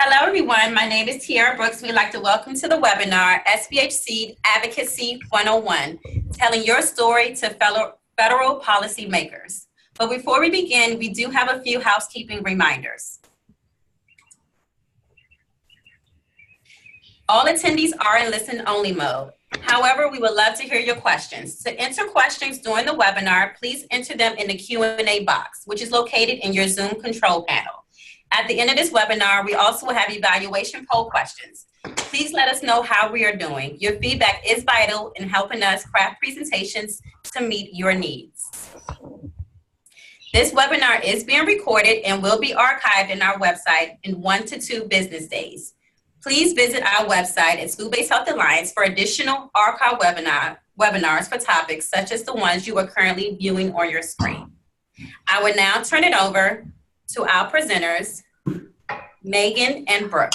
Hello, everyone. My name is Tiara Brooks. We'd like to welcome to the webinar, SBHC Advocacy 101, telling your story to federal policymakers. But before we begin, we do have a few housekeeping reminders. All attendees are in listen-only mode. However, we would love to hear your questions. To enter questions during the webinar, please enter them in the Q&A box, which is located in your Zoom control panel. At the end of this webinar, we also will have evaluation poll questions. Please let us know how we are doing. Your feedback is vital in helping us craft presentations to meet your needs. This webinar is being recorded and will be archived in our website in 1 to 2 business days. Please visit our website at School-Based Health Alliance for additional archive webinars for topics such as the ones you are currently viewing on your screen. I will now turn it over to our presenters, Megan and Brooke.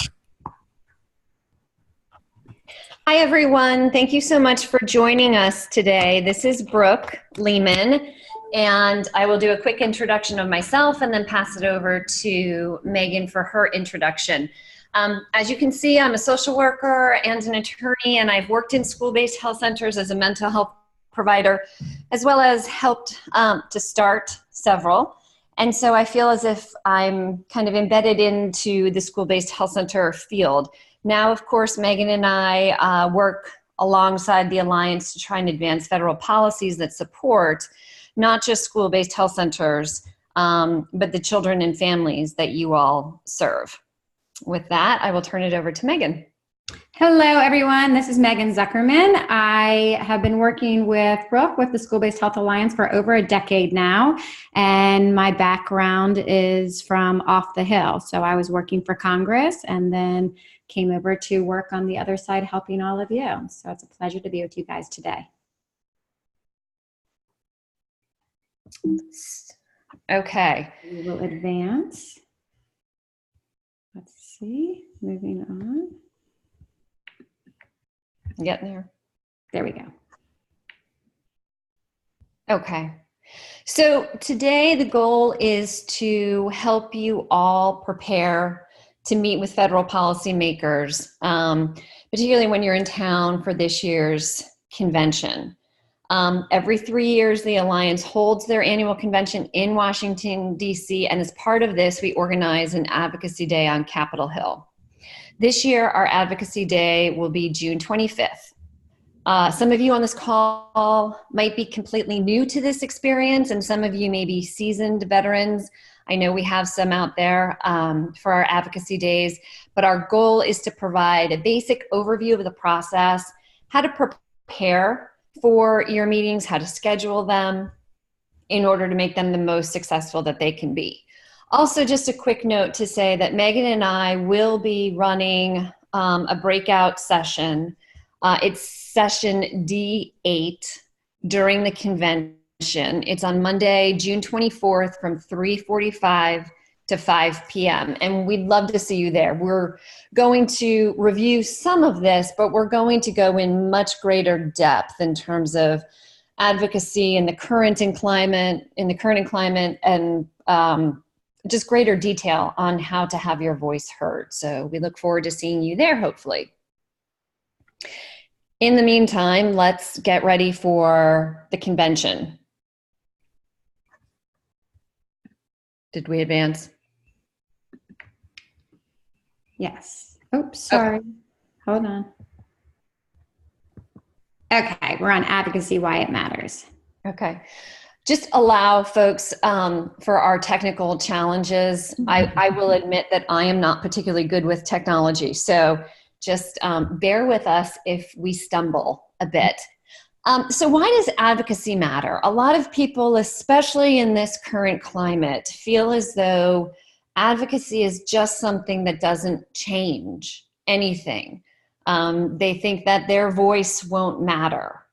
Hi, everyone. Thank you so much for joining us today. This is Brooke Lehman, and I will do a quick introduction of myself and then pass it over to Megan for her introduction. As you can see, I'm a social worker and an attorney, and I've worked in school-based health centers as a mental health provider, as well as helped to start several. And so I feel as if I'm kind of embedded into the school-based health center field. Now, of course, Megan and I work alongside the Alliance to try and advance federal policies that support not just school-based health centers, but the children and families that you all serve. With that, I will turn it over to Megan. Hello, everyone. This is Megan Zuckerman. I have been working with Brooke with the School-Based Health Alliance for over a decade now, and my background is from off the Hill. So I was working for Congress and then came over to work on the other side helping all of you. So it's a pleasure to be with you guys today. Okay. We will advance. Let's see, moving on. Getting there. There we go. Okay. So today the goal is to help you all prepare to meet with federal policymakers, particularly when you're in town for this year's convention. Every 3 years, the Alliance holds their annual convention in Washington, D.C., and as part of this, we organize an Advocacy Day on Capitol Hill. This year, our Advocacy Day will be June 25th. Some of you on this call might be completely new to this experience, and some of you may be seasoned veterans. I know we have some out there for our Advocacy Days, but our goal is to provide a basic overview of the process, how to prepare for your meetings, how to schedule them in order to make them the most successful that they can be. Also, just a quick note to say that Megan and I will be running a breakout session. It's session D8 during the convention. It's on Monday, June 24th from 3:45 to 5 p.m. And we'd love to see you there. We're going to review some of this, but we're going to go in much greater depth in terms of advocacy in the current climate, and just greater detail on how to have your voice heard. So we look forward to seeing you there, hopefully. In the meantime, let's get ready for the convention. Did we advance? Yes. Oops, sorry. Okay. Hold on. Okay, we're on advocacy, why it matters. Okay. Just allow folks for our technical challenges. I will admit that I am not particularly good with technology, so just bear with us if we stumble a bit. So why does advocacy matter? A lot of people, especially in this current climate, feel as though advocacy is just something that doesn't change anything. They think that their voice won't matter.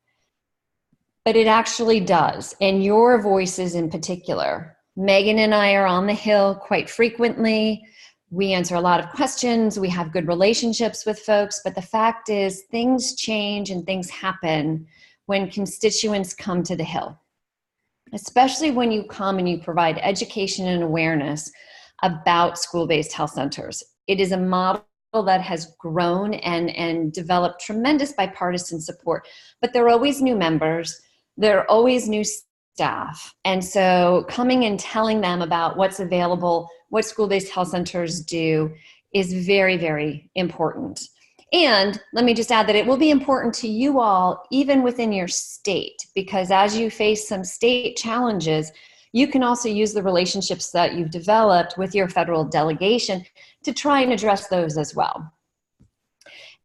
But it actually does, and your voices in particular. Megan and I are on the Hill quite frequently. We answer a lot of questions. We have good relationships with folks, but the fact is things change and things happen when constituents come to the Hill, especially when you come and you provide education and awareness about school-based health centers. It is a model that has grown and developed tremendous bipartisan support, but there are always new members. There are always new staff. And so coming and telling them about what's available, what school-based health centers do, is very, very important. And let me just add that it will be important to you all, even within your state, because as you face some state challenges, you can also use the relationships that you've developed with your federal delegation to try and address those as well.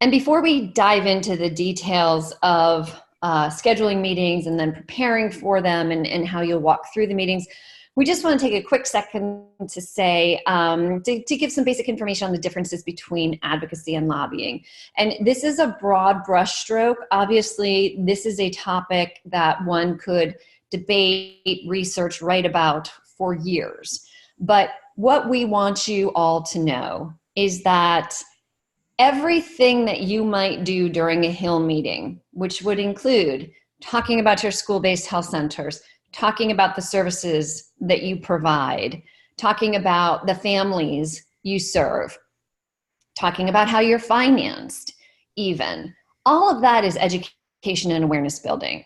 And before we dive into the details of scheduling meetings and then preparing for them and how you'll walk through the meetings, we just want to take a quick second to say, to give some basic information on the differences between advocacy and lobbying. And this is a broad brushstroke. Obviously, this is a topic that one could debate, research, write about for years. But what we want you all to know is that everything that you might do during a Hill meeting, which would include talking about your school-based health centers, talking about the services that you provide, talking about the families you serve, talking about how you're financed, even. All of that is education and awareness building.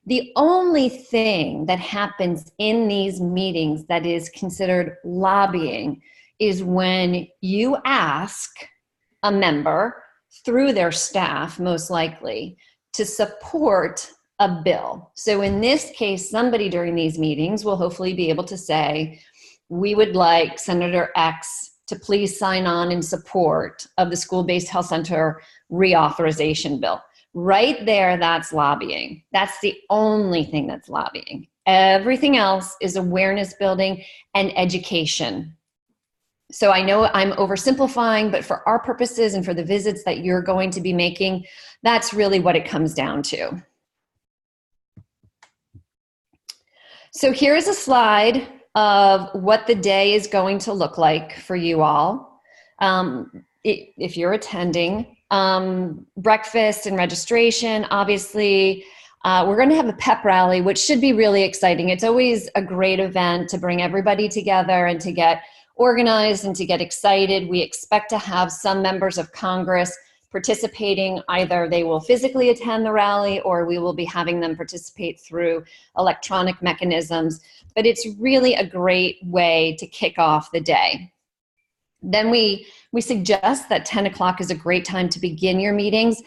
The only thing that happens in these meetings that is considered lobbying is when you ask a member, through their staff most likely, to support a bill. So in this case, somebody during these meetings will hopefully be able to say, we would like Senator X to please sign on in support of the school-based health center reauthorization bill. Right there, that's lobbying. That's the only thing that's lobbying. Everything else is awareness building and education. So I know I'm oversimplifying, but for our purposes and for the visits that you're going to be making, that's really what it comes down to. So here's a slide of what the day is going to look like for you all. If you're attending, breakfast and registration, obviously, we're going to have a pep rally, which should be really exciting. It's always a great event to bring everybody together and to get organized and to get excited. We expect to have some members of Congress participating. Either they will physically attend the rally or we will be having them participate through electronic mechanisms. But it's really a great way to kick off the day. Then we suggest that 10 o'clock is a great time to begin your meetings,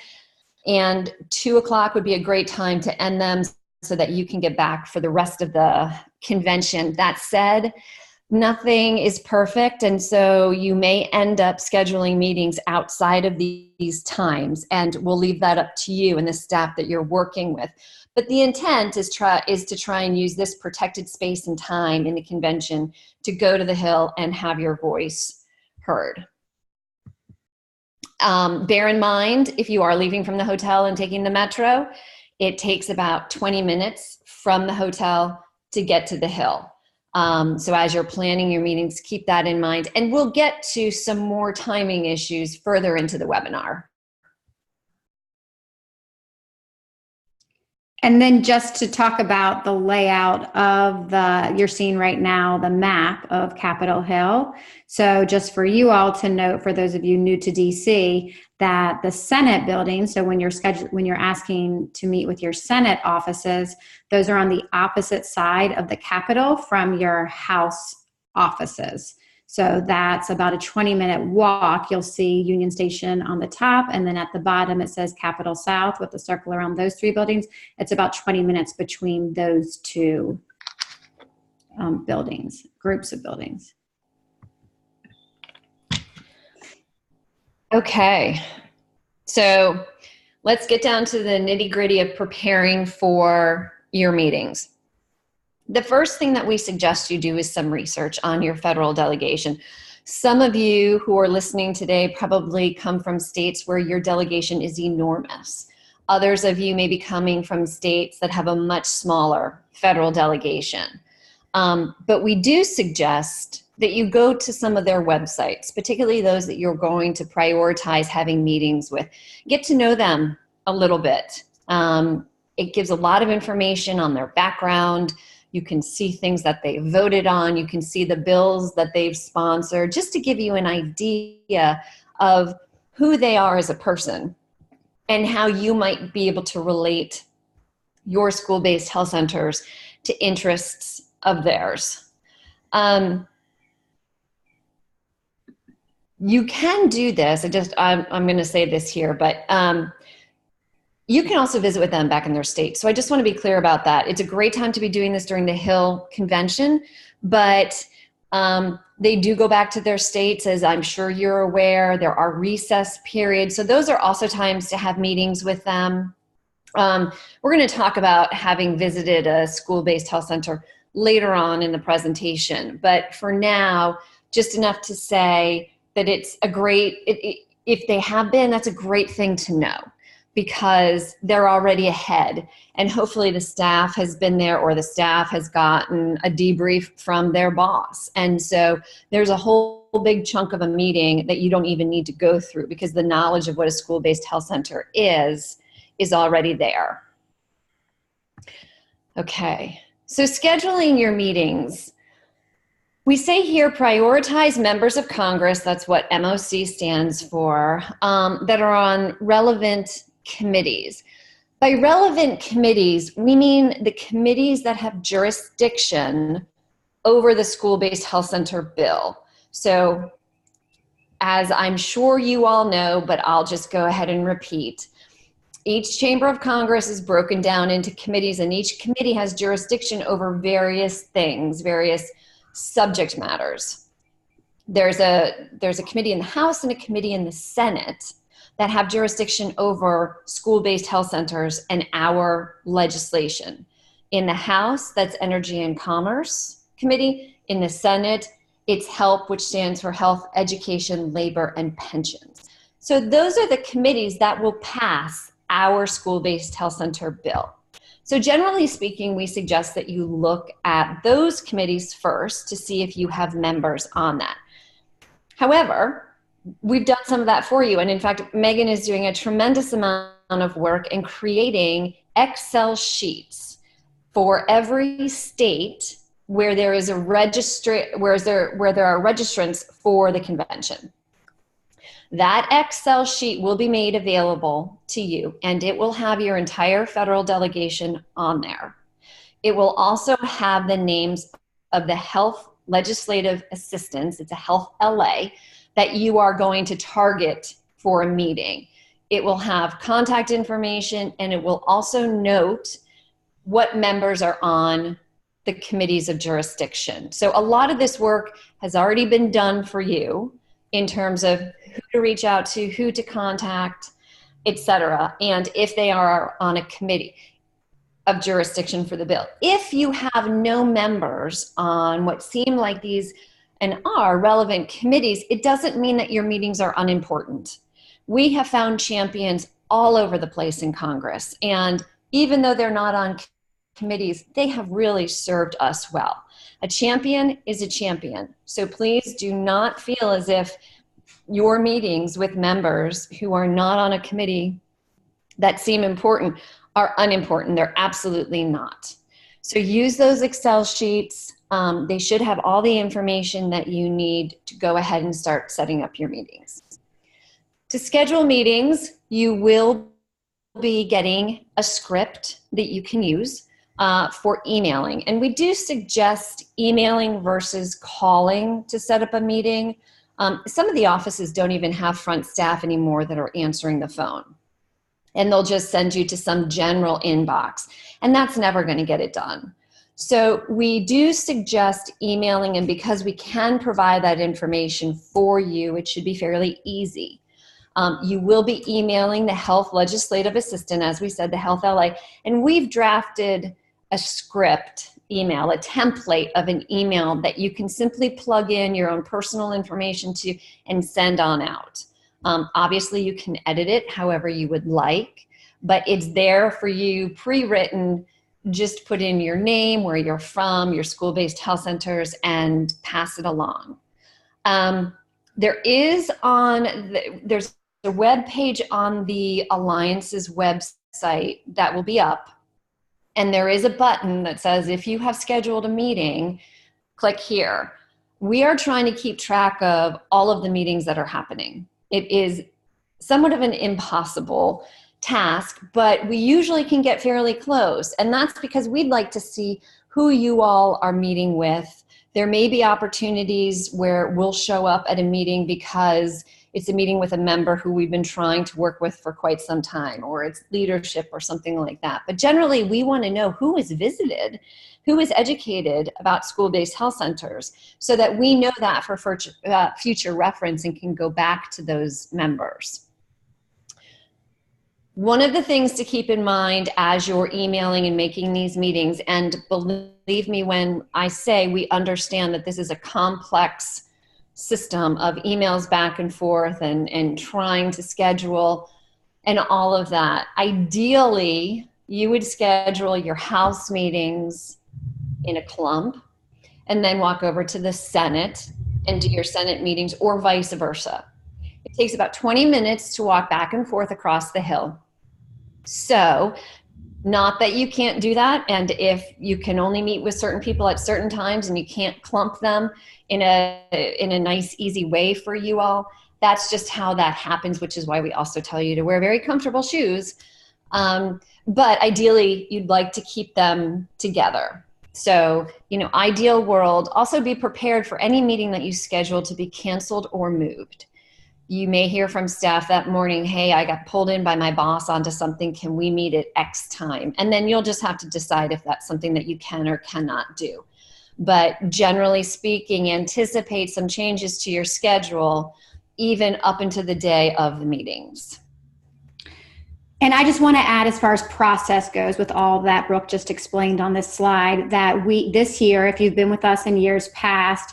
and 2 o'clock would be a great time to end them so that you can get back for the rest of the convention. That said, nothing is perfect, and so you may end up scheduling meetings outside of these times, and we'll leave that up to you and the staff that you're working with. But the intent is to try and use this protected space and time in the convention to go to the Hill and have your voice heard. Bear in mind, if you are leaving from the hotel and taking the metro, it takes about 20 minutes from the hotel to get to the Hill. So as you're planning your meetings, keep that in mind. And we'll get to some more timing issues further into the webinar. And then just to talk about the layout of you're seeing right now, the map of Capitol Hill. So just for you all to note, for those of you new to DC, that the Senate building, so when you're asking to meet with your Senate offices, those are on the opposite side of the Capitol from your House offices. So that's about a 20-minute walk. You'll see Union Station on the top, and then at the bottom it says Capitol South with the circle around those three buildings. It's about 20 minutes between those two groups of buildings. Okay, so let's get down to the nitty-gritty of preparing for your meetings. The first thing that we suggest you do is some research on your federal delegation. Some of you who are listening today probably come from states where your delegation is enormous. Others of you may be coming from states that have a much smaller federal delegation. But we do suggest that you go to some of their websites, particularly those that you're going to prioritize having meetings with. Get to know them a little bit. It gives a lot of information on their background. You can see things that they voted on. You can see the bills that they've sponsored, just to give you an idea of who they are as a person and how you might be able to relate your school-based health centers to interests of theirs. You can do this. I'm going to say this here, but you can also visit with them back in their state. So I just want to be clear about that. It's a great time to be doing this during the Hill Convention, but they do go back to their states, as I'm sure you're aware. There are recess periods. So those are also times to have meetings with them. We're going to talk about having visited a school-based health center later on in the presentation. But for now, just enough to say that it's a great, if they have been, that's a great thing to know, because they're already ahead. And hopefully the staff has been there, or the staff has gotten a debrief from their boss. And so there's a whole big chunk of a meeting that you don't even need to go through, because the knowledge of what a school-based health center is already there. Okay, so scheduling your meetings. We say here, prioritize members of Congress, that's what MOC stands for, that are on relevant committees. By relevant committees, we mean the committees that have jurisdiction over the school-based health center bill. So, as I'm sure you all know, but I'll just go ahead and repeat, each chamber of Congress is broken down into committees, and each committee has jurisdiction over various things, various subject matters. There's a committee in the House and a committee in the Senate that have jurisdiction over school-based health centers and our legislation. In the House, that's Energy and Commerce Committee. In the Senate, it's HELP, which stands for Health, Education, Labor, and Pensions. So those are the committees that will pass our school-based health center bill. So generally speaking, we suggest that you look at those committees first to see if you have members on that. However, we've done some of that for you. And in fact, Megan is doing a tremendous amount of work in creating Excel sheets for every state where there is a where there are registrants for the convention. That Excel sheet will be made available to you, and it will have your entire federal delegation on there. It will also have the names of the health legislative assistants, it's a health LA, that you are going to target for a meeting. It will have contact information, and it will also note what members are on the committees of jurisdiction. So a lot of this work has already been done for you in terms of who to reach out to, who to contact, etc., and if they are on a committee of jurisdiction for the bill. If you have no members on what seem like these and are relevant committees, it doesn't mean that your meetings are unimportant. We have found champions all over the place in Congress, and even though they're not on committees, they have really served us well. A champion is a champion. So please do not feel as if your meetings with members who are not on a committee that seem important are unimportant. They're absolutely not. So use those Excel sheets. They should have all the information that you need to go ahead and start setting up your meetings. To schedule meetings, you will be getting a script that you can use for emailing. And we do suggest emailing versus calling to set up a meeting. Some of the offices don't even have front staff anymore that are answering the phone. And they'll just send you to some general inbox. And that's never going to get it done. So we do suggest emailing, and because we can provide that information for you, it should be fairly easy. You will be emailing the health legislative assistant, as we said, the health LA, and we've drafted a script email, a template of an email that you can simply plug in your own personal information to and send on out. Obviously, you can edit it however you would like, but it's there for you pre-written. Just put in your name, where you're from, your school-based health centers, and pass it along. There's a web page on the Alliance's website that will be up, And there is a button that says, if you have scheduled a meeting, click here. We are trying to keep track of all of the meetings that are happening. It is somewhat of an impossible task, but we usually can get fairly close. And that's because we'd like to see who you all are meeting with. There may be opportunities where we'll show up at a meeting because it's a meeting with a member who we've been trying to work with for quite some time, or it's leadership or something like that. But generally, we want to know who is visited, who is educated about school-based health centers, so that we know that for future reference and can go back to those members. One of the things to keep in mind as you're emailing and making these meetings, and believe me when I say we understand that this is a complex system of emails back and forth and trying to schedule and all of that. Ideally, you would schedule your house meetings in a clump and then walk over to the Senate and do your Senate meetings, or vice versa. It takes about 20 minutes to walk back and forth across the hill. So, not that you can't do that, and if you can only meet with certain people at certain times and you can't clump them in a nice, easy way for you all, that's just how that happens, which is why we also tell you to wear very comfortable shoes. But ideally, you'd like to keep them together. So, ideal world, also be prepared for any meeting that you schedule to be canceled or moved. You may hear from staff that morning, hey, I got pulled in by my boss onto something. Can we meet at X time? And then you'll just have to decide if that's something that you can or cannot do. But generally speaking, anticipate some changes to your schedule, even up into the day of the meetings. And I just want to add, as far as process goes, with all that Brooke just explained on this slide, that this year, if you've been with us in years past,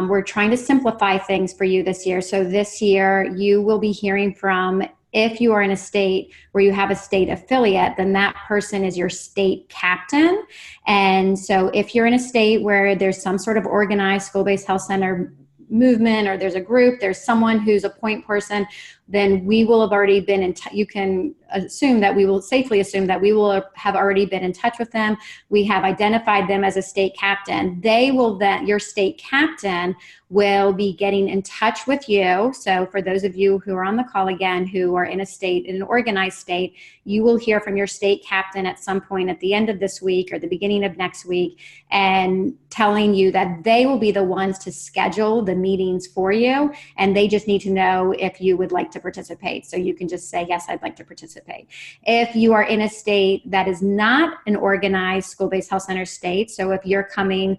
we're trying to simplify things for you this year. So this year, you will be hearing from, if you are in a state where you have a state affiliate, then that person is your state captain. And so if you're in a state where there's some sort of organized school-based health center movement, or there's a group, there's someone who's a point person, then we will have already been in touch. You can assume that we will safely assume that we will have already been in touch with them. We have identified them as a state captain. They will then, your state captain will be getting in touch with you. So for those of you who are on the call again, who are in a state, in an organized state, you will hear from your state captain at some point at the end of this week or the beginning of next week, and telling you that they will be the ones to schedule the meetings for you. And they just need to know if you would like to participate. So you can just say, yes, I'd like to participate. If you are in a state that is not an organized school-based health center state, so if you're coming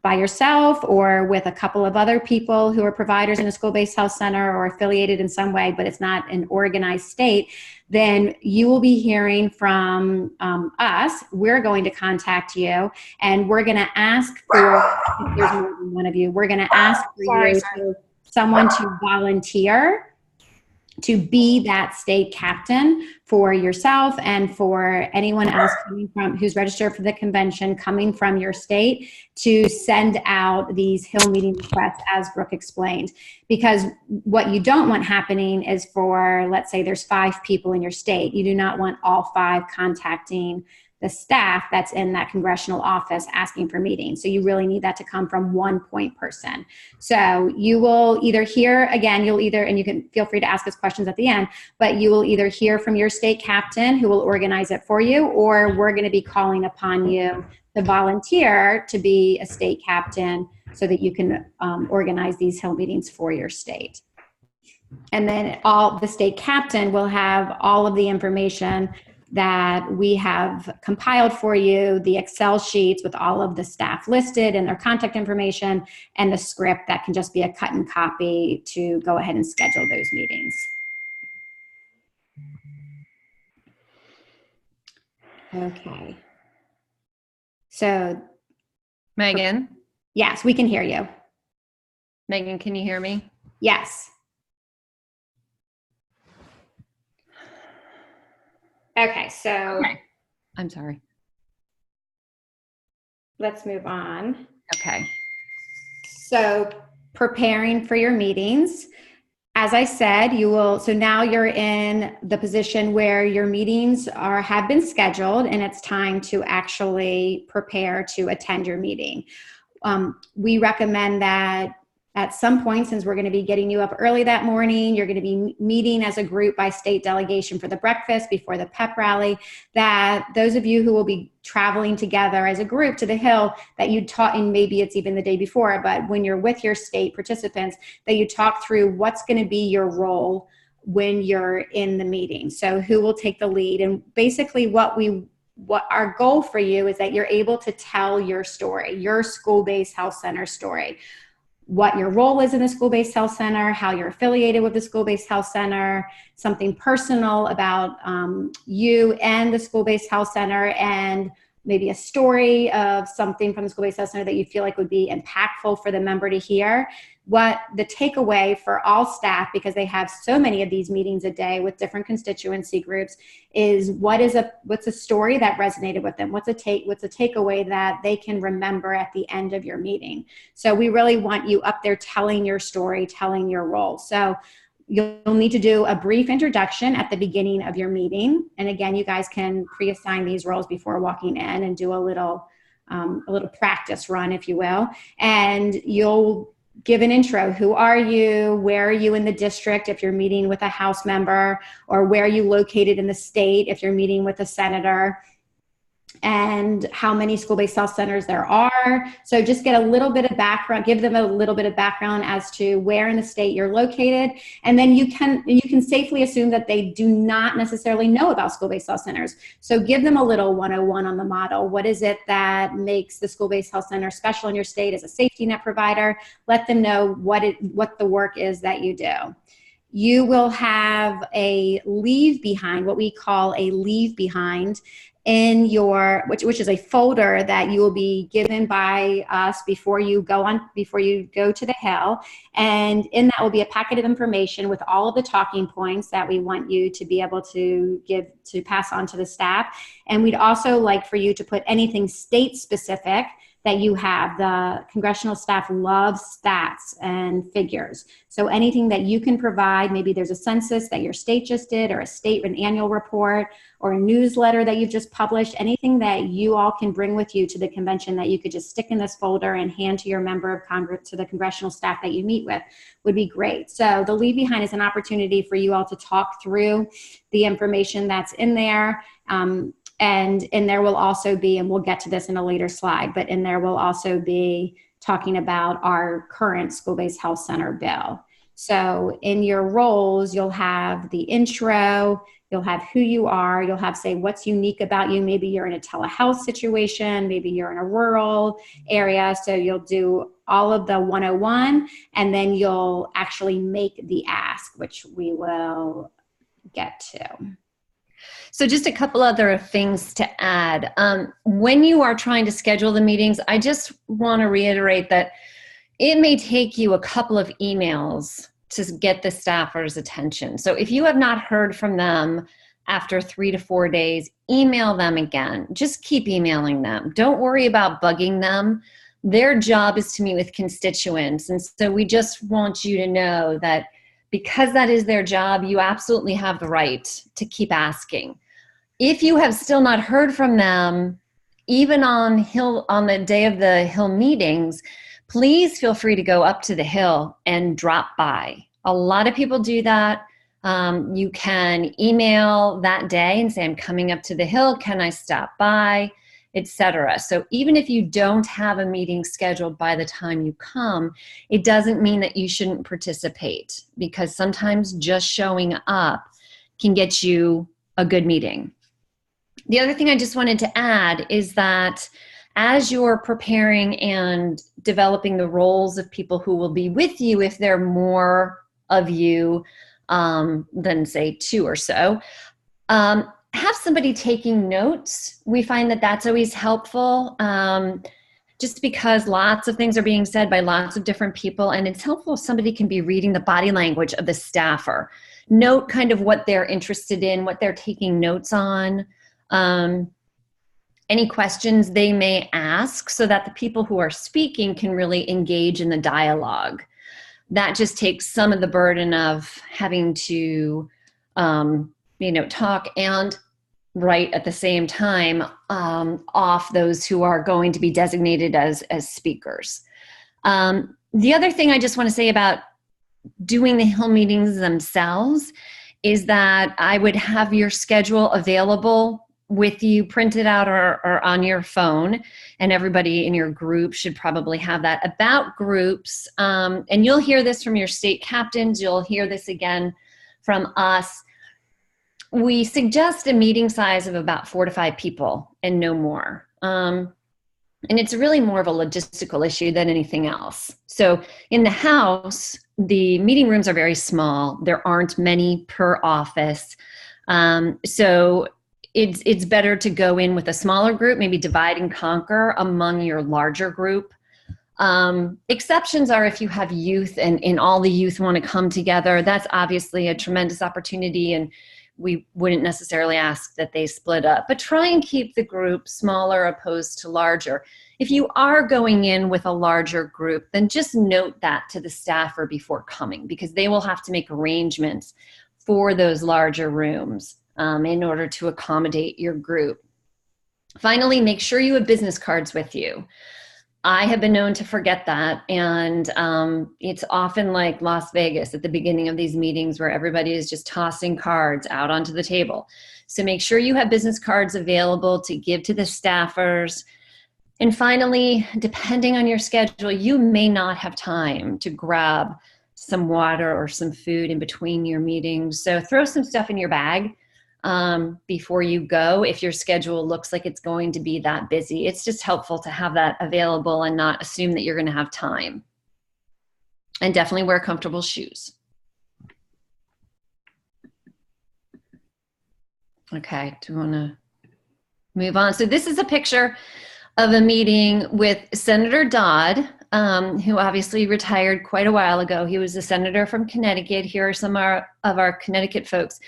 by yourself or with a couple of other people who are providers in a school-based health center or affiliated in some way, but it's not an organized state, then you will be hearing from us. We're going to contact you, and we're going to ask for, if there's more than one of you, we're going to ask for someone to volunteer to be that state captain for yourself and for anyone else coming from, who's registered for the convention, coming from your state, to send out these Hill meeting requests, as Brooke explained. Because what you don't want happening is, for, let's say there's 5 people in your state, you do not want all 5 contacting the staff that's in that congressional office asking for meetings. So you really need that to come from one point person. So you will either hear, again, and you can feel free to ask us questions at the end, but you will either hear from your state captain, who will organize it for you, or we're going to be calling upon you to volunteer to be a state captain so that you can organize these Hill meetings for your state. And then the state captain will have all of the information that we have compiled for you, the Excel sheets with all of the staff listed and their contact information, and the script that can just be a cut and copy to go ahead and schedule those meetings. Okay. So, Megan? Yes, we can hear you. Megan, can you hear me? Yes. Okay, so I'm sorry. Let's move on. Okay. So preparing for your meetings. As I said, so now you're in the position where your meetings have been scheduled and it's time to actually prepare to attend your meeting. We recommend that at some point, since we're going to be getting you up early that morning, you're going to be meeting as a group by state delegation for the breakfast before the pep rally, that those of you who will be traveling together as a group to the Hill, that you talk, and maybe it's even the day before, but when you're with your state participants, that you talk through what's going to be your role when you're in the meeting. So who will take the lead? And basically what our goal for you is that you're able to tell your story, your school-based health center story, what your role is in the school-based health center, how you're affiliated with the school-based health center, something personal about you and the school-based health center, and maybe a story of something from the school-based health center that you feel like would be impactful for the member to hear. What the takeaway for all staff, because they have so many of these meetings a day with different constituency groups, is what's a story that resonated with them? What's a takeaway that they can remember at the end of your meeting? So we really want you up there telling your story, telling your role. So you'll need to do a brief introduction at the beginning of your meeting. And again, you guys can pre-assign these roles before walking in and do a little practice run, if you will. And you'll give an intro. Who are you? Where are you in the district if you're meeting with a House member? Or where are you located in the state if you're meeting with a senator? And how many school-based health centers there are. So just get a little bit of background, give them a little bit of background as to where in the state you're located. And then you can safely assume that they do not necessarily know about school-based health centers. So give them a little 101 on the model. What is it that makes the school-based health center special in your state as a safety net provider? Let them know what the work is that you do. You will have a leave behind, what we call a leave behind, in your, which is a folder that you will be given by us before you go to the Hill. And in that will be a packet of information with all of the talking points that we want you to be able to pass on to the staff. And we'd also like for you to put anything state specific that you have. The congressional staff loves stats and figures. So anything that you can provide, maybe there's a census that your state just did, or an annual report, or a newsletter that you've just published, anything that you all can bring with you to the convention that you could just stick in this folder and hand to your member of Congress, to the congressional staff that you meet with, would be great. So the leave behind is an opportunity for you all to talk through the information that's in there. And in there will also be, and we'll get to this in a later slide, but in there will also be talking about our current school-based health center bill. So in your roles, you'll have the intro, you'll have who you are, you'll have, say, what's unique about you. Maybe you're in a telehealth situation, maybe you're in a rural area. So you'll do all of the 101, and then you'll actually make the ask, which we will get to. So just a couple other things to add. When you are trying to schedule the meetings, I just want to reiterate that it may take you a couple of emails to get the staffers' attention. So if you have not heard from them after 3 to 4 days, email them again. Just keep emailing them. Don't worry about bugging them. Their job is to meet with constituents. And so we just want you to know that because that is their job, you absolutely have the right to keep asking. If you have still not heard from them, even on the day of the Hill meetings, please feel free to go up to the Hill and drop by. A lot of people do that. You can email that day and say, I'm coming up to the Hill, can I stop by, etc. So even if you don't have a meeting scheduled by the time you come, it doesn't mean that you shouldn't participate, because sometimes just showing up can get you a good meeting. The other thing I just wanted to add is that as you're preparing and developing the roles of people who will be with you, if there are more of you than, say, 2 or so, have somebody taking notes. We find that that's always helpful, just because lots of things are being said by lots of different people, and it's helpful if somebody can be reading the body language of the staffer. Note kind of what they're interested in, what they're taking notes on. Any questions they may ask, so that the people who are speaking can really engage in the dialogue. that just takes some of the burden of having to, talk and write at the same time off those who are going to be designated as speakers. The other thing I just want to say about doing the Hill meetings themselves is that I would have your schedule available with you printed out or on your phone, and everybody in your group should probably have that. About groups, and you'll hear this from your state captains, you'll hear this again from us. We suggest a meeting size of about 4 to 5 people and no more. And it's really more of a logistical issue than anything else. So in the House, the meeting rooms are very small. There aren't many per office. So it's better to go in with a smaller group, maybe divide and conquer among your larger group. Exceptions are if you have youth and all the youth want to come together. That's obviously a tremendous opportunity, and we wouldn't necessarily ask that they split up, but try and keep the group smaller opposed to larger. If you are going in with a larger group, then just note that to the staffer before coming, because they will have to make arrangements for those larger rooms in order to accommodate your group. Finally, make sure you have business cards with you. I have been known to forget that, and it's often like Las Vegas at the beginning of these meetings where everybody is just tossing cards out onto the table. So make sure you have business cards available to give to the staffers. And finally, depending on your schedule, you may not have time to grab some water or some food in between your meetings. So throw some stuff in your bag before you go if your schedule looks like it's going to be that busy. It's just helpful to have that available and not assume that you're going to have time. And definitely wear comfortable shoes. Okay, do you want to move on? So this is a picture of a meeting with Senator Dodd, who obviously retired quite a while ago. He was a senator from Connecticut. Here are some of our Connecticut folks.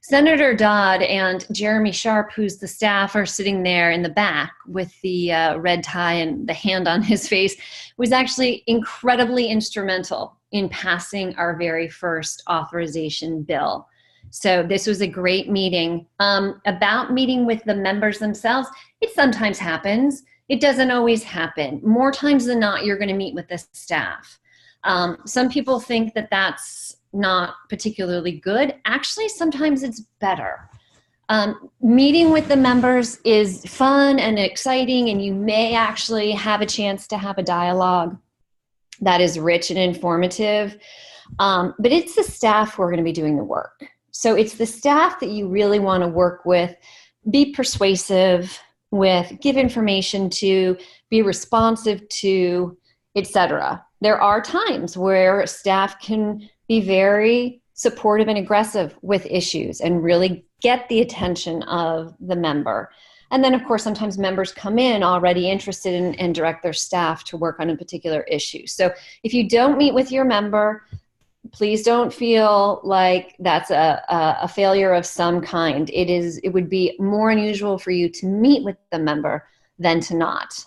Senator Dodd and Jeremy Sharp, who's the staff, are sitting there in the back with the red tie and the hand on his face, was actually incredibly instrumental in passing our very first authorization bill. So this was a great meeting. About meeting with the members themselves, it sometimes happens. It doesn't always happen. More times than not, you're going to meet with the staff. Some people think that that's not particularly good. Actually, sometimes it's better. Meeting with the members is fun and exciting, and you may actually have a chance to have a dialogue that is rich and informative. But it's the staff who are going to be doing the work. So it's the staff that you really want to work with, be persuasive with, give information to, be responsive to, etc. There are times where staff can be very supportive and aggressive with issues and really get the attention of the member. And then, of course, sometimes members come in already interested in and direct their staff to work on a particular issue. So if you don't meet with your member, please don't feel like that's a failure of some kind. It would be more unusual for you to meet with the member than to not.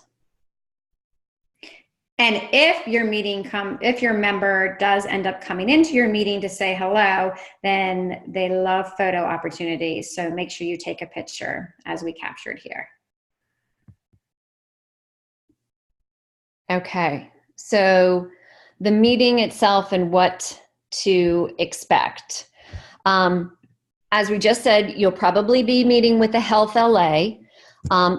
And if your member does end up coming into your meeting to say hello, then they love photo opportunities. So make sure you take a picture as we captured here. Okay, so the meeting itself and what to expect. As we just said, you'll probably be meeting with the Health LA.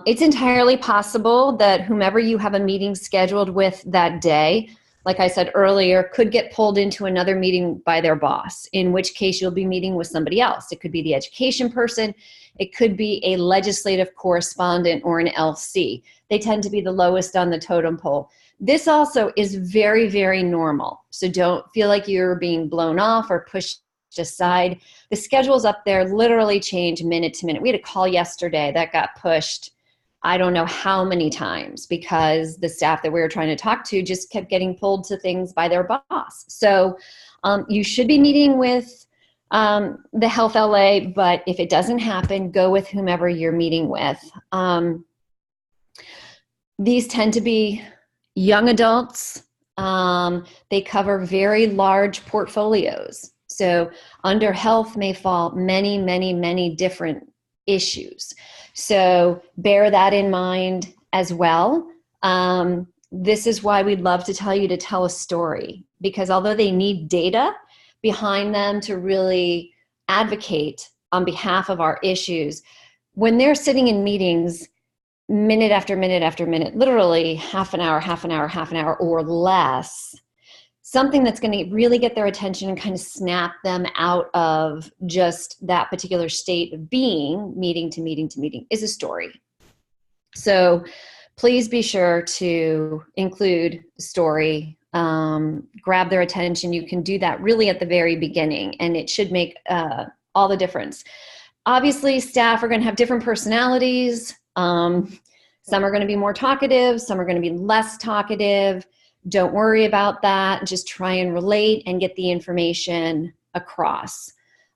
It's entirely possible that whomever you have a meeting scheduled with that day, like I said earlier, could get pulled into another meeting by their boss, in which case you'll be meeting with somebody else. It could be the education person. It could be a legislative correspondent or an LC. They tend to be the lowest on the totem pole. This also is very, very normal. So don't feel like you're being blown off or pushed aside. The schedules up there literally change minute to minute. We had a call yesterday that got pushed, I don't know how many times, because the staff that we were trying to talk to just kept getting pulled to things by their boss. So you should be meeting with the Health LA, but if it doesn't happen, go with whomever you're meeting with. These tend to be young adults They cover very large portfolios. So under health may fall many, many, many different issues. So bear that in mind as well. This is why we'd love to tell you to tell a story, because although they need data behind them to really advocate on behalf of our issues, when they're sitting in meetings minute after minute after minute, literally half an hour or less, something that's going to really get their attention and kind of snap them out of just that particular state of being, meeting to meeting to meeting, is a story. So please be sure to include the story, grab their attention. You can do that really at the very beginning, and it should make all the difference. Obviously, staff are going to have different personalities. Some are going to be more talkative, some are going to be less talkative. Don't worry about that. Just try and relate and get the information across.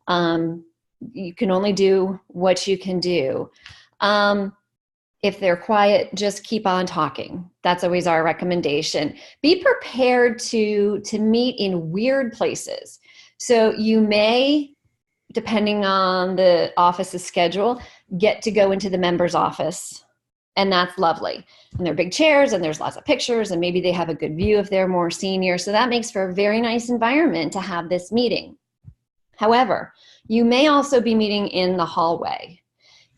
You can only do what you can do. If they're quiet, just keep on talking. That's always our recommendation. Be prepared to meet in weird places. So you may, depending on the office's schedule, get to go into the member's office. And that's lovely. And there are big chairs and there's lots of pictures, and maybe they have a good view if they're more senior. So that makes for a very nice environment to have this meeting. However, you may also be meeting in the hallway.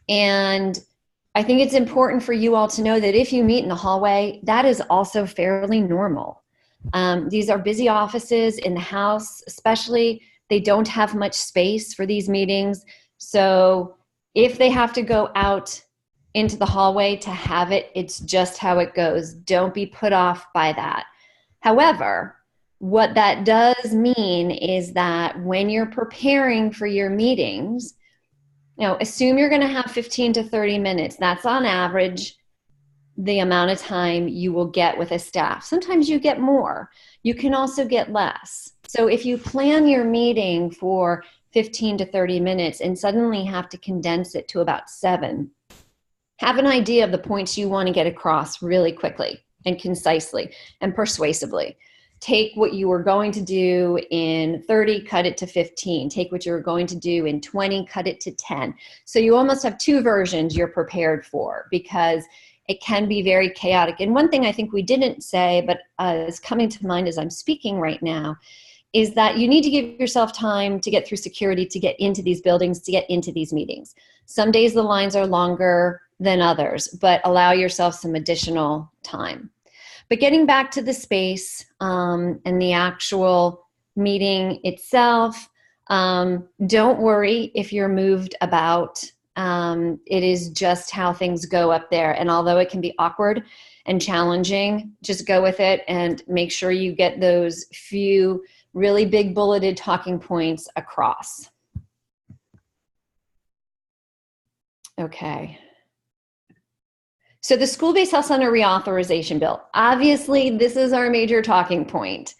And I think it's important for you all to know that if you meet in the hallway, that is also fairly normal. These are busy offices in the house, especially. They don't have much space for these meetings. So if they have to go out into the hallway to have it, it's just how it goes. Don't be put off by that. However, what that does mean is that when you're preparing for your meetings, assume you're going to have 15 to 30 minutes. That's on average the amount of time you will get with a staff. Sometimes you get more. You can also get less. So if you plan your meeting for 15 to 30 minutes and suddenly have to condense it to about 7, have an idea of the points you want to get across really quickly and concisely and persuasively. Take what you were going to do in 30, cut it to 15. Take what you were going to do in 20, cut it to 10. So you almost have 2 versions you're prepared for, because it can be very chaotic. And one thing I think we didn't say, but is coming to mind as I'm speaking right now, is that you need to give yourself time to get through security, to get into these buildings, to get into these meetings. Some days the lines are longer than others, but allow yourself some additional time. But getting back to the space and the actual meeting itself, don't worry if you're moved about. It is just how things go up there. And although it can be awkward and challenging, just go with it and make sure you get those few really big bulleted talking points across. Okay. So the school-based health center reauthorization bill, obviously this is our major talking point.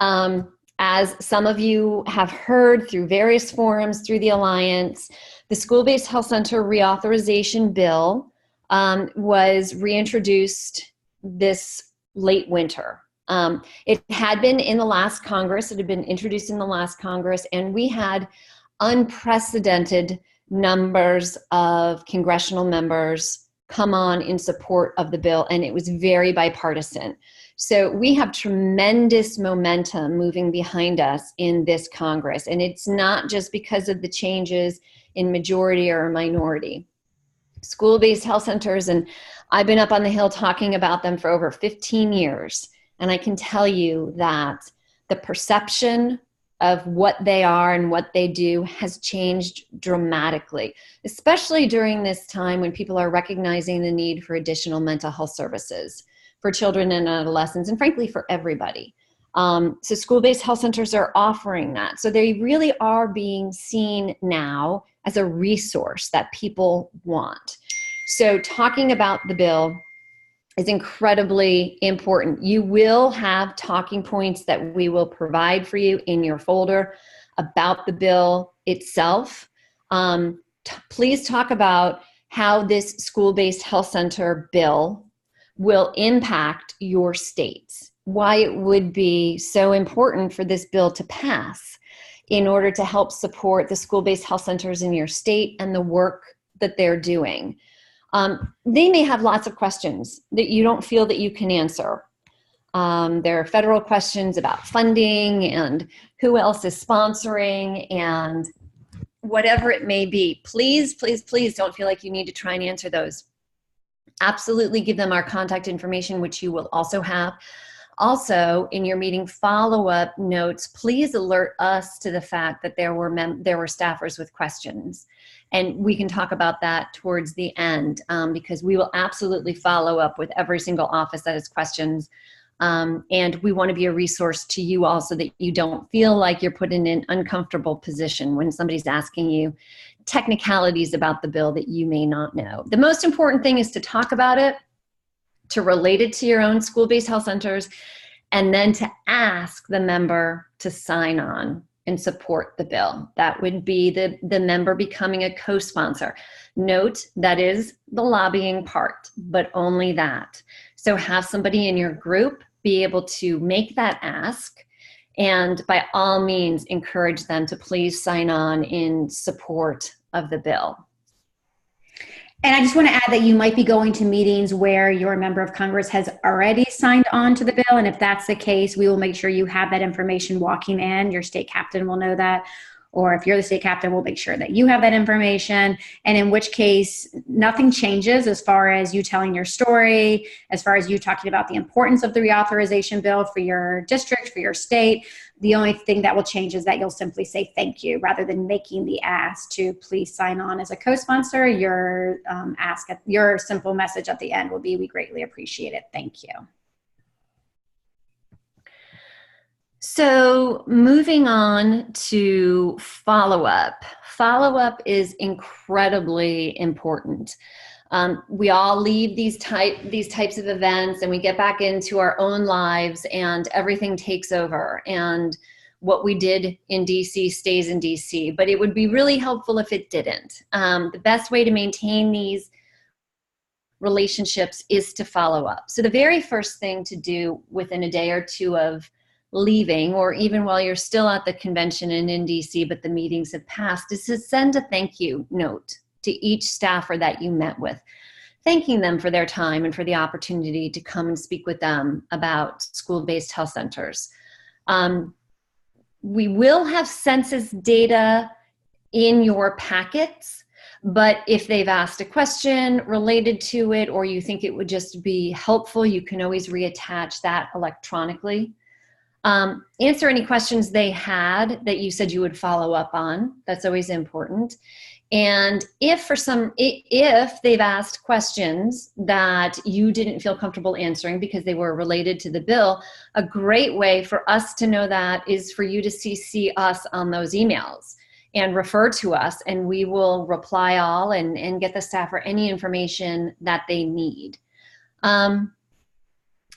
As some of you have heard through various forums through the Alliance, the school-based health center reauthorization bill was reintroduced this late winter. It had been in the last Congress, it had been introduced in the last Congress, and we had unprecedented numbers of congressional members come on in support of the bill, and it was very bipartisan. So we have tremendous momentum moving behind us in this Congress, and it's not just because of the changes in majority or minority. School-based health centers, and I've been up on the Hill talking about them for over 15 years, and I can tell you that the perception of what they are and what they do has changed dramatically, especially during this time when people are recognizing the need for additional mental health services for children and adolescents, and frankly for everybody. So school-based health centers are offering that. So they really are being seen now as a resource that people want. So talking about the bill is incredibly important. You will have talking points that we will provide for you in your folder about the bill itself. Please talk about how this school-based health center bill will impact your states. why it would be so important for this bill to pass in order to help support the school-based health centers in your state and the work that they're doing. They may have lots of questions that you don't feel that you can answer. There are federal questions about funding and who else is sponsoring and whatever it may be. Please, please, please don't feel like you need to try and answer those. Absolutely give them our contact information, which you will also have. Also, in your meeting follow-up notes, please alert us to the fact that there were staffers with questions. And we can talk about that towards the end, because we will absolutely follow up with every single office that has questions. And we want to be a resource to you all so that you don't feel like you're put in an uncomfortable position when somebody's asking you technicalities about the bill that you may not know. The most important thing is to talk about it, to relate it to your own school-based health centers, and then to ask the member to sign on and support the bill. That would be the member becoming a co-sponsor. Note, that is the lobbying part, but only that. So have somebody in your group be able to make that ask, and by all means encourage them to please sign on in support of the bill. And I just want to add that you might be going to meetings where your member of Congress has already signed on to the bill. And if that's the case, we will make sure you have that information walking in. Your state captain will know that. Or if you're the state captain, we'll make sure that you have that information. And in which case, nothing changes as far as you telling your story, as far as you talking about the importance of the reauthorization bill for your district, for your state. The only thing that will change is that you'll simply say thank you rather than making the ask to please sign on as a co-sponsor. Your your simple message at the end will be, we greatly appreciate it. Thank you. So moving on to follow-up. Follow-up is incredibly important. We all leave these types of events and we get back into our own lives and everything takes over. And what we did in DC stays in DC, but it would be really helpful if it didn't. The best way to maintain these relationships is to follow up. So the very first thing to do within a day or two of leaving, or even while you're still at the convention and in DC, but the meetings have passed, is to send a thank you note to each staffer that you met with, thanking them for their time and for the opportunity to come and speak with them about school-based health centers. We will have census data in your packets, but if they've asked a question related to it, or you think it would just be helpful, you can always reattach that electronically. Answer any questions they had that you said you would follow up on. That's always important. And if they've asked questions that you didn't feel comfortable answering because they were related to the bill, a great way for us to know that is for you to CC us on those emails and refer to us, and we will reply all and get the staffer any information that they need.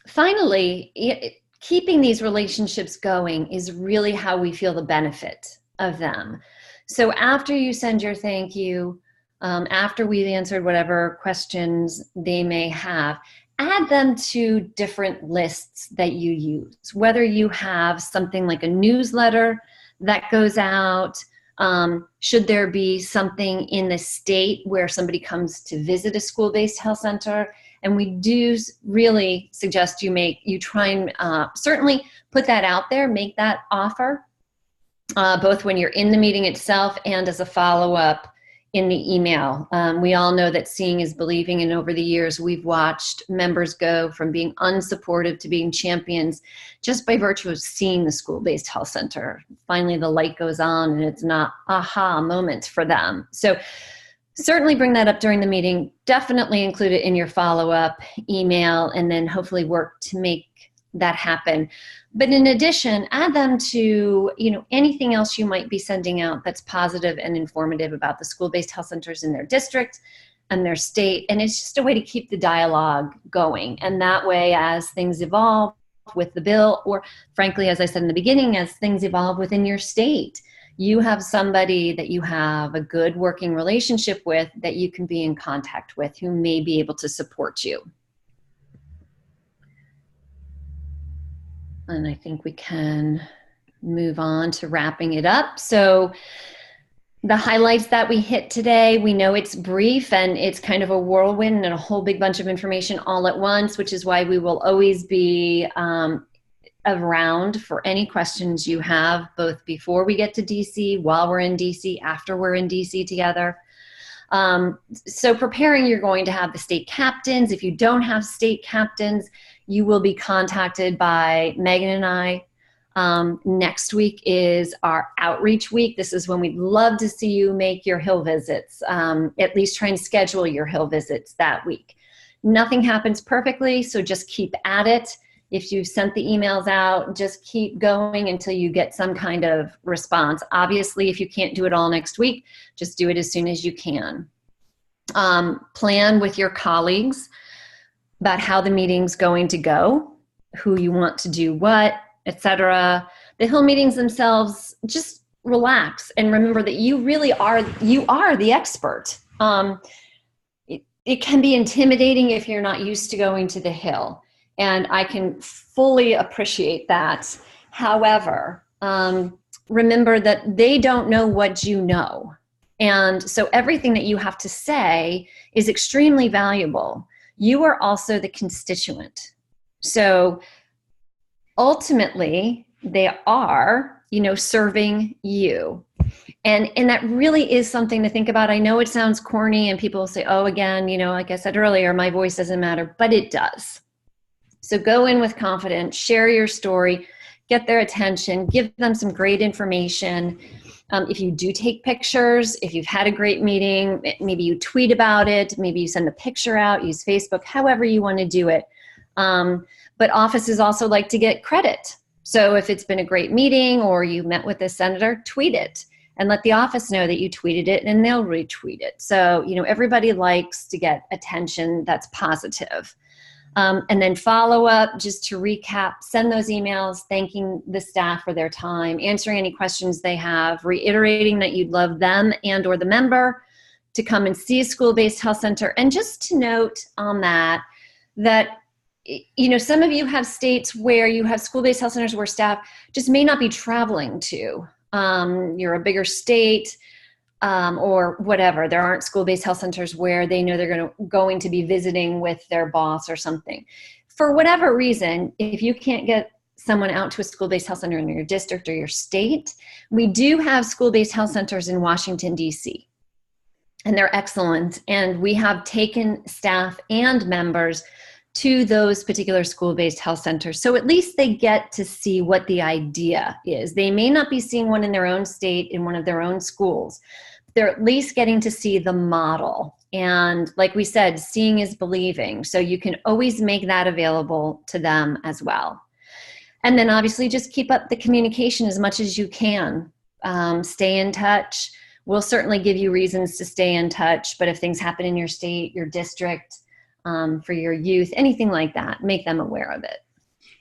Finally, keeping these relationships going is really how we feel the benefit of them. So after you send your thank you, after we've answered whatever questions they may have, add them to different lists that you use. Whether you have something like a newsletter that goes out, should there be something in the state where somebody comes to visit a school-based health center. And we do really suggest you try and certainly put that out there, make that offer, both when you're in the meeting itself and as a follow-up in the email. We all know that seeing is believing, and over the years we've watched members go from being unsupportive to being champions just by virtue of seeing the school-based health center. Finally, the light goes on and it's not aha moment for them. So certainly bring that up during the meeting. Definitely include it in your follow-up email, and then hopefully work to make that happen. But in addition, add them to anything else you might be sending out that's positive and informative about the school-based health centers in their district and their state. And it's just a way to keep the dialogue going. And that way, as things evolve with the bill, or frankly, as I said in the beginning, as things evolve within your state, you have somebody that you have a good working relationship with that you can be in contact with who may be able to support you. And I think we can move on to wrapping it up. So the highlights that we hit today, we know it's brief and it's kind of a whirlwind and a whole big bunch of information all at once, which is why we will always be around for any questions you have, both before we get to DC, while we're in DC, after we're in DC together. So preparing, you're going to have the state captains. If you don't have state captains, you will be contacted by Megan and I. Next week is our outreach week. This is when we'd love to see you make your Hill visits, at least try and schedule your Hill visits that week. Nothing happens perfectly, so just keep at it. If you've sent the emails out, just keep going until you get some kind of response. Obviously, if you can't do it all next week, just do it as soon as you can. Plan with your colleagues about how the meeting's going to go, who you want to do what, etc. The Hill meetings themselves, just relax and remember that you really are, the expert. It can be intimidating if you're not used to going to the Hill. And I can fully appreciate that. However, remember that they don't know what you know. And so everything that you have to say is extremely valuable. You are also the constituent. So ultimately, they are, serving you. And that really is something to think about. I know it sounds corny and people say, oh, again, like I said earlier, my voice doesn't matter, but it does. So go in with confidence, share your story, get their attention, give them some great information. If you do take pictures, if you've had a great meeting, maybe you tweet about it, maybe you send a picture out, use Facebook, however you want to do it. But offices also like to get credit. So if it's been a great meeting or you met with a senator, tweet it and let the office know that you tweeted it and they'll retweet it. So, everybody likes to get attention that's positive. And then follow up, just to recap, send those emails thanking the staff for their time, answering any questions they have, reiterating that you'd love them and or the member to come and see a school-based health center. And just to note on that, some of you have states where you have school-based health centers where staff just may not be traveling to. You're a bigger state. Or whatever. There aren't school-based health centers where they know they're going to be visiting with their boss or something. For whatever reason, if you can't get someone out to a school-based health center in your district or your state, we do have school-based health centers in Washington, D.C. And they're excellent. And we have taken staff and members to those particular school-based health centers. So at least they get to see what the idea is. They may not be seeing one in their own state, in one of their own schools. They're at least getting to see the model. And like we said, seeing is believing. So you can always make that available to them as well. And then obviously just keep up the communication as much as you can. Stay in touch. We'll certainly give you reasons to stay in touch, but if things happen in your state, your district, for your youth, anything like that, make them aware of it.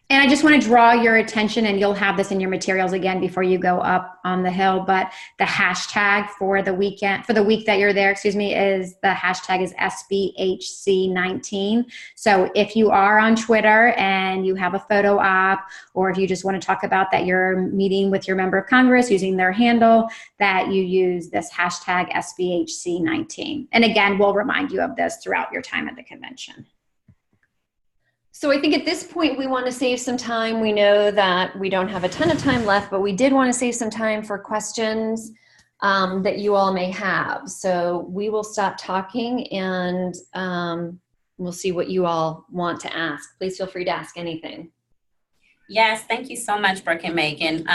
And I just want to draw your attention, and you'll have this in your materials again before you go up on the Hill, but the hashtag for the week that you're there, is the hashtag is SBHC19. So if you are on Twitter and you have a photo op, or if you just want to talk about that you're meeting with your member of Congress using their handle, that you use this hashtag SBHC19. And again, we'll remind you of this throughout your time at the convention. So I think at this point, we want to save some time. We know that we don't have a ton of time left, but we did want to save some time for questions that you all may have. So we will stop talking and we'll see what you all want to ask. Please feel free to ask anything. Yes, thank you so much, Brooke and Megan.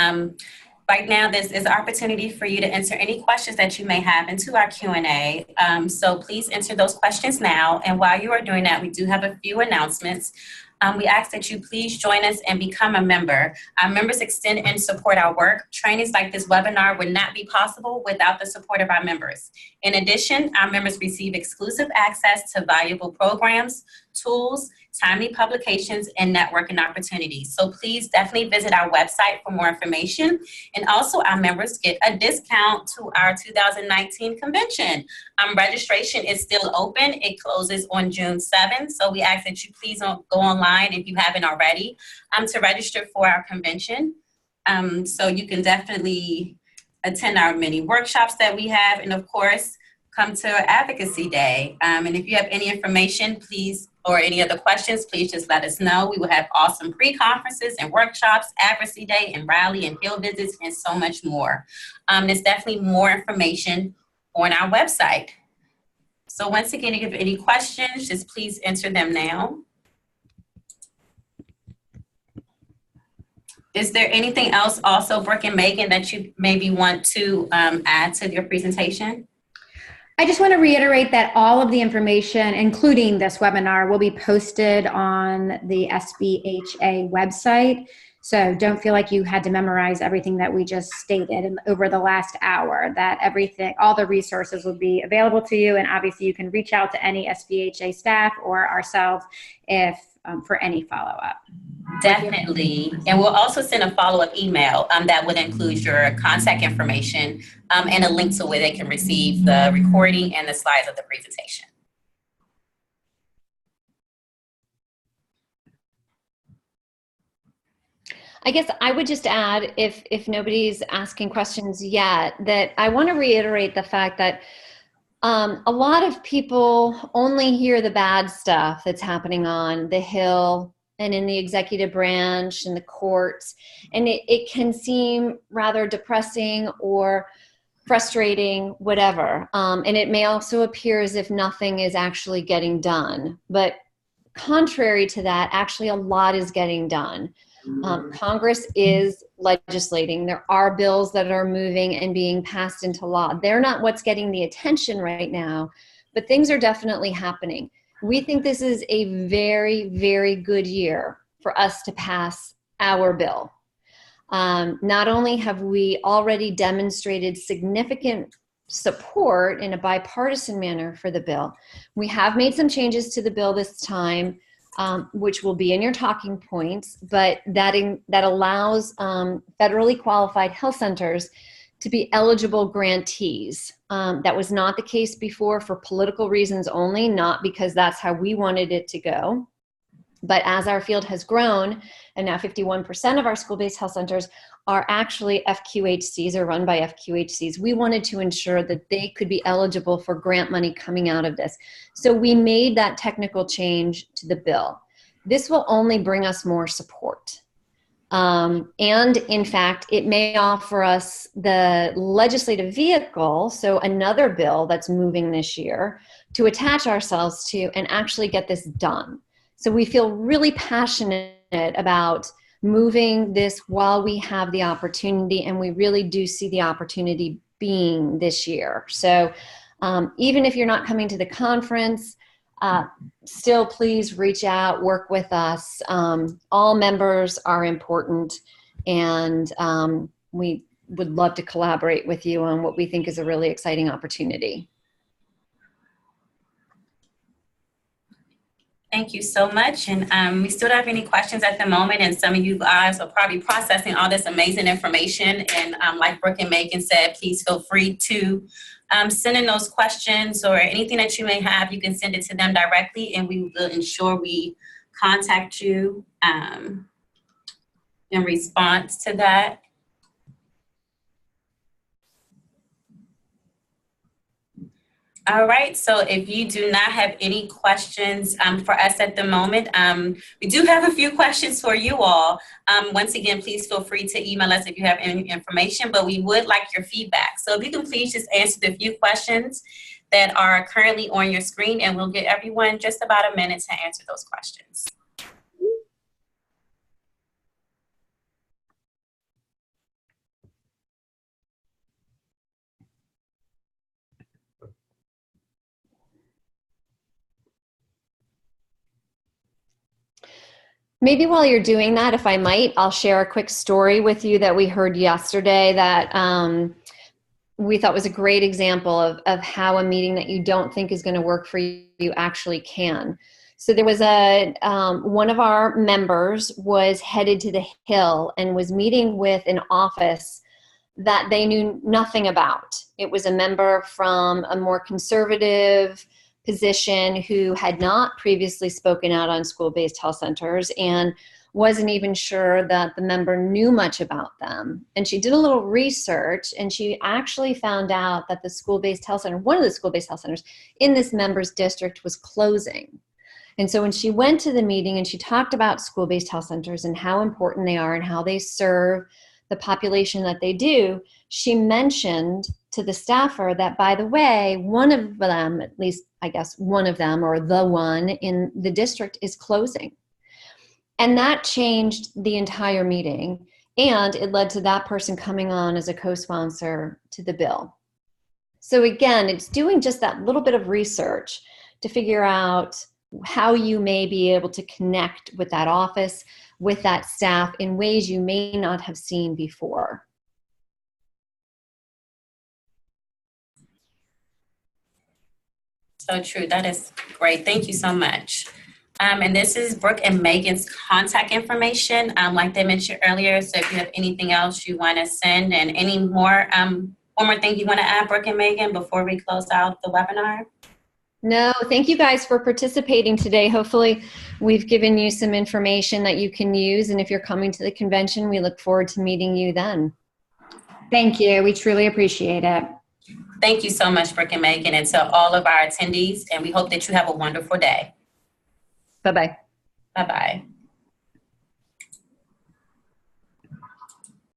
Right now, this is an opportunity for you to enter any questions that you may have into our Q&A. So please enter those questions now. And while you are doing that, we do have a few announcements. We ask that you please join us and become a member. Our members extend and support our work. Trainings like this webinar would not be possible without the support of our members. In addition, our members receive exclusive access to valuable programs, tools, timely publications, and networking opportunities. So please definitely visit our website for more information. And also our members get a discount to our 2019 convention. Registration is still open. It closes on June 7th. So we ask that you please go online if you haven't already to register for our convention. So you can definitely attend our many workshops that we have, and of course, come to Advocacy Day. And if you have any information, please, or any other questions, please just let us know. We will have awesome pre-conferences and workshops, Advocacy Day and rally and field visits, and so much more. There's definitely more information on our website. So once again, if you have any questions, just please enter them now. Is there anything else also, Brooke and Megan, that you maybe want to add to your presentation? I just want to reiterate that all of the information, including this webinar, will be posted on the SBHA website. So don't feel like you had to memorize everything that we just stated over the last hour, that everything, all the resources will be available to you. And obviously you can reach out to any SBHA staff or ourselves if for any follow-up. Definitely. And we'll also send a follow-up email that would include your contact information and a link to where they can receive the recording and the slides of the presentation. I guess I would just add, if nobody's asking questions yet, that I want to reiterate the fact that a lot of people only hear the bad stuff that's happening on the Hill and in the executive branch and the courts, and it can seem rather depressing or frustrating, whatever. And it may also appear as if nothing is actually getting done. But contrary to that, actually a lot is getting done. Congress is legislating. There are bills that are moving and being passed into law. They're not what's getting the attention right now, but things are definitely happening. We think this is a very, very good year for us to pass our bill. Not only have we already demonstrated significant support in a bipartisan manner for the bill, we have made some changes to the bill this time, which will be in your talking points, but that allows federally qualified health centers to be eligible grantees. That was not the case before for political reasons only, not because that's how we wanted it to go. But as our field has grown, and now 51% of our school-based health centers are actually FQHCs or run by FQHCs, we wanted to ensure that they could be eligible for grant money coming out of this. So we made that technical change to the bill. This will only bring us more support. And in fact, it may offer us the legislative vehicle, so another bill that's moving this year, to attach ourselves to and actually get this done. So we feel really passionate about moving this while we have the opportunity, and we really do see the opportunity being this year. So even if you're not coming to the conference, still please reach out, work with us. All members are important, and we would love to collaborate with you on what we think is a really exciting opportunity. Thank you so much. And we still don't have any questions at the moment. And some of you guys are probably processing all this amazing information. And like Brooke and Megan said, please feel free to send in those questions or anything that you may have. You can send it to them directly, and we will ensure we contact you in response to that. All right, so if you do not have any questions for us at the moment, we do have a few questions for you all. Once again, please feel free to email us if you have any information, but we would like your feedback. So if you can please just answer the few questions that are currently on your screen, and we'll give everyone just about a minute to answer those questions. Maybe while you're doing that, if I might, I'll share a quick story with you that we heard yesterday that we thought was a great example of how a meeting that you don't think is going to work for you actually can. So there was one of our members was headed to the Hill and was meeting with an office that they knew nothing about. It was a member from a more conservative position who had not previously spoken out on school-based health centers and wasn't even sure that the member knew much about them. And she did a little research, and she actually found out that the school-based health center, one of the school-based health centers in this member's district, was closing. And so when she went to the meeting and she talked about school-based health centers and how important they are and how they serve the population that they do, she mentioned to the staffer that, by the way, one of them, at least I guess one of them, or the one in the district, is closing. And that changed the entire meeting, and it led to that person coming on as a co-sponsor to the bill. So again, it's doing just that little bit of research to figure out how you may be able to connect with that office, with that staff in ways you may not have seen before. So true. That is great. Thank you so much. And this is Brooke and Megan's contact information, like they mentioned earlier. So if you have anything else you want to send, and any more, one more thing you want to add, Brooke and Megan, before we close out the webinar? No, thank you guys for participating today. Hopefully we've given you some information that you can use. And if you're coming to the convention, we look forward to meeting you then. Thank you. We truly appreciate it. Thank you so much, Brooke and Megan, and to all of our attendees. And we hope that you have a wonderful day. Bye-bye. Bye-bye.